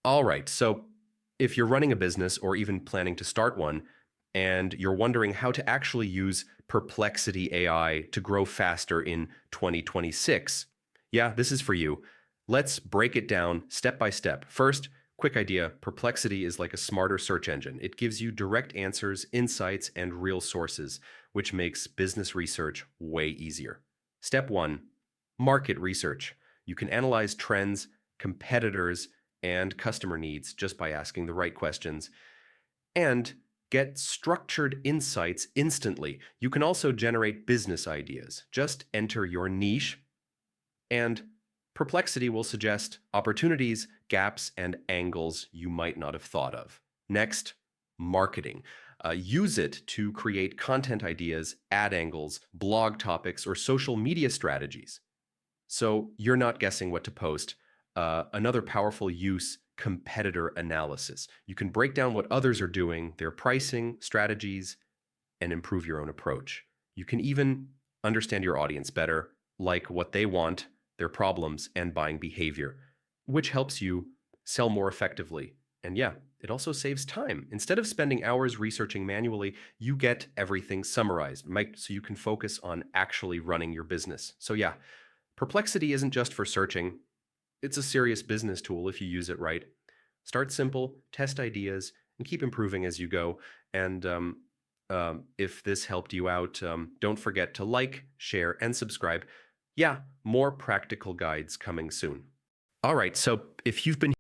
All right. So if you're running a business or even planning to start one, and you're wondering how to actually use Perplexity AI to grow faster in 2026, yeah, this is for you. Let's break it down step by step. First, quick idea: Perplexity is like a smarter search engine. It gives you direct answers, insights, and real sources, which makes business research way easier. Step one: market research. You can analyze trends, competitors, and customer needs just by asking the right questions, and get structured insights instantly. You can also generate business ideas. Just enter your niche, and Perplexity will suggest opportunities, gaps, and angles you might not have thought of. Next, marketing. Use it to create content ideas, ad angles, blog topics, or social media strategies. So you're not guessing what to post. Another powerful use: competitor analysis. You can break down what others are doing, their pricing, strategies, and improve your own approach. You can even understand your audience better, like what they want, their problems, and buying behavior, which helps you sell more effectively. And yeah, it also saves time. Instead of spending hours researching manually, you get everything summarized, so you can focus on actually running your business. So yeah, Perplexity isn't just for searching. It's a serious business tool if you use it right. Start simple, test ideas, and keep improving as you go. And if this helped you out, don't forget to like, share, and subscribe. Yeah, more practical guides coming soon. All right, so if you've been